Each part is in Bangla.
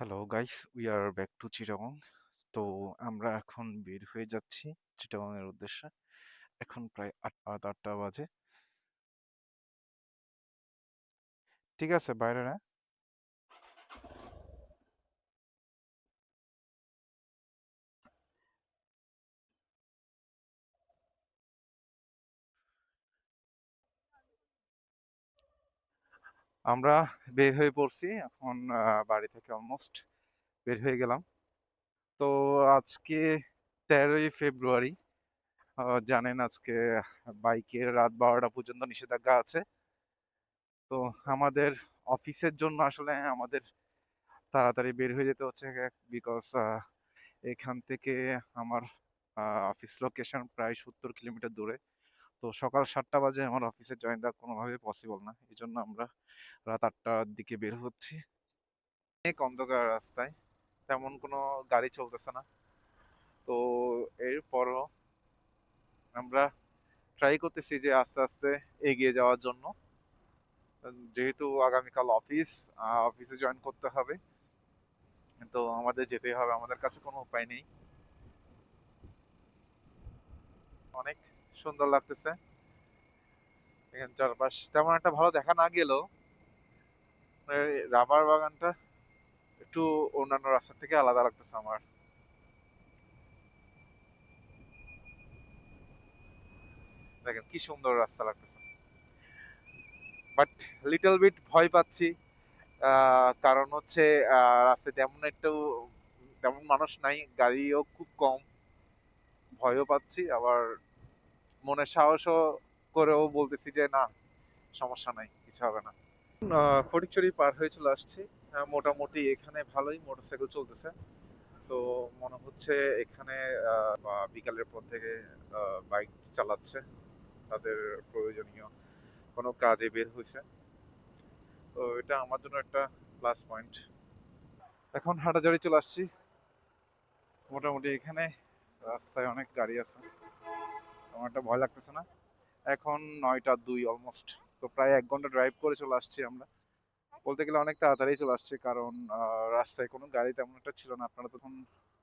Hello guys, we are back to Chittagong. তো আমরা এখন বের হয়ে যাচ্ছি চিটাগং এর উদ্দেশ্যে। এখন প্রায় আটটা বাজে। ঠিক আছে, বাইরে না। আমরা বের হয়ে পড়ছি এখন। বাড়ি থেকে অলমোস্ট বের হয়ে গেলাম। তো আজকে 13ই ফেব্রুয়ারি। জানেন আজকে বাইকের রাত 12টা পর্যন্ত নিষেধাজ্ঞা আছে। তো আমাদের অফিসের জন্য আসলে আমাদের তাড়াতাড়ি বের হয়ে যেতে হচ্ছে, বিকজ এখান থেকে আমার অফিস লোকেশন প্রায় 70 কিলোমিটার দূরে। তো সকাল 7টা বাজে আমার অফিসে জয়েন দেওয়া কোনোভাবে পসিবল না, এই জন্য আমরা রাত 8টার দিকে বের হচ্ছি। অনেক অন্ধকার রাস্তায়, তেমন কোনো গাড়ি চলতেছে না। তো এরপরও আমরা ট্রাই করতেছি যে আস্তে আস্তে এগিয়ে যাওয়ার জন্য। যেহেতু আগামীকাল অফিসে জয়েন করতে হবে, তো আমাদের যেতেই হবে, আমাদের কাছে কোনো উপায় নেই। অনেক সুন্দর লাগতেছে এখানে চারপাশ, তেমন একটা ভালো দেখা না গেলেও রাবার বাগানটা একটু অন্যান্য রাস্তা থেকে আলাদা লাগতেছে আমার। দেখেন কি সুন্দর রাস্তা লাগতেছে, বাট লিটল বিট ভয় পাচ্ছি। কারণ হচ্ছে রাস্তায় তেমন মানুষ নাই, গাড়িও খুব কম। ভয়ও পাচ্ছি, আবার মনে সাহসও করেও বলতেছি যে না, সমস্যা নাই, কিছু হবে না। ফটিকছড়ি পার হয়ে চলে আসছি। মোটামুটি এখানে ভালোই মোটরসাইকেল চলতেছে। তো মনে হচ্ছে এখানে বিকালের পর থেকে বাইক চালাচ্ছে, তাদের প্রয়োজনীয় কোনো কাজে বের হয়েছে। তো এটা আমার জন্য একটা প্লাস পয়েন্ট। এখন হাটাজারি চলে আসছি। মোটামুটি এখানে রাস্তায় অনেক গাড়ি আছে, আমার একটা ভয় লাগতেছে না। এখন 9টা 2 অলমোস্ট। তো প্রায় 1 ঘন্টা ড্রাইভ করে চলে আসছি আমরা। বলতে গেলে অনেক তাড়াতাড়ি চলে আসছি, কারণ রাস্তায় কোনো গাড়ি তেমন একটা ছিল না। আপনারা তখন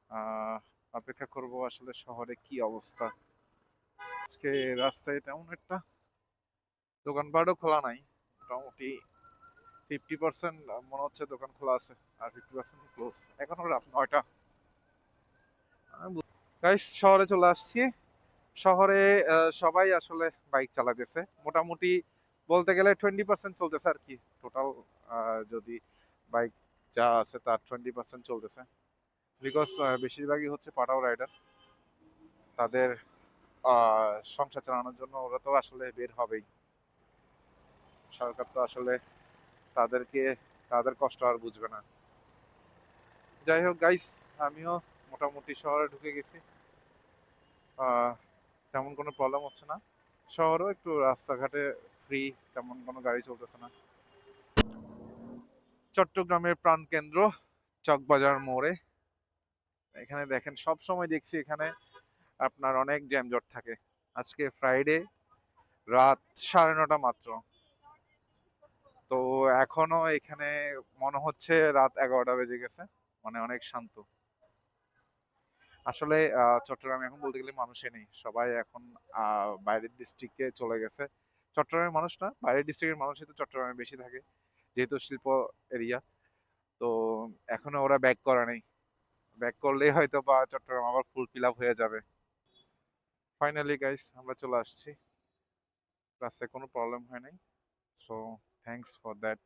আহ, অপেক্ষা করব আসলে শহরে কি অবস্থা। আজকে রাস্তায় তেমন একটা দোকানপাটও খোলা নাই। মোটামুটি 50% মনে হচ্ছে দোকান খোলা আছে, আর 50% ক্লোজ। এখনো রাত 9টা। গাইস, শহরে চলে আসছি। শহরে সবাই আসলে বাইক চালাতেছে মোটামুটি। বলতে গেলে 20% চলতেছে আর কি। টোটাল যদি বাইক যা আছে তার 20% চলতেছে, বিকজ বেশিরভাগই হচ্ছে পাঠাও রাইডার। তাদের সংসার চালানোর জন্য ওরা তো আসলে বের হবেই। সরকার তো আসলে তাদেরকে তাদের কষ্ট আর বুঝবে না। যাই হোক গাইস, আমিও মোটামুটি শহরে ঢুকে গেছি। আহ, তেমন কোনো প্রবলেম হচ্ছে না। শহরও একটু রাস্তাঘাটে ফ্রি, তেমন কোনো গাড়ি চলতেছে না। চট্টগ্রামের প্রাণকেন্দ্র চকবাজার মোড়ে। এখানে দেখেন, সব সময় দেখছি এখানে আপনার অনেক জ্যামজট থাকে। আজকে ফ্রাইডে, রাত 9:30 মাত্র। তো এখনো এখানে মনে হচ্ছে রাত 11টা বেজে গেছে, মানে অনেক শান্ত। আসলে চট্টগ্রামে এখন বলতে গেলে মানুষই নেই, সবাই এখন বাইরের ডিস্ট্রিক্টে চলে গেছে। চট্টগ্রামের মানুষ না, বাইরের ডিস্ট্রিক্টের মানুষই তো চট্টগ্রামে বেশি থাকে, যেহেতু শিল্প এরিয়া। তো এখনো ওরা ব্যাক করে নেই। ব্যাক করলেই হয়তো বা চট্টগ্রাম আবার ফুল ফিল আপ হয়ে যাবে। ফাইনালি গাইস, আমরা চলে আসছি। রাস্তায় কোনো প্রবলেম হয় নাই, সো থ্যাঙ্কস ফর দ্যাট।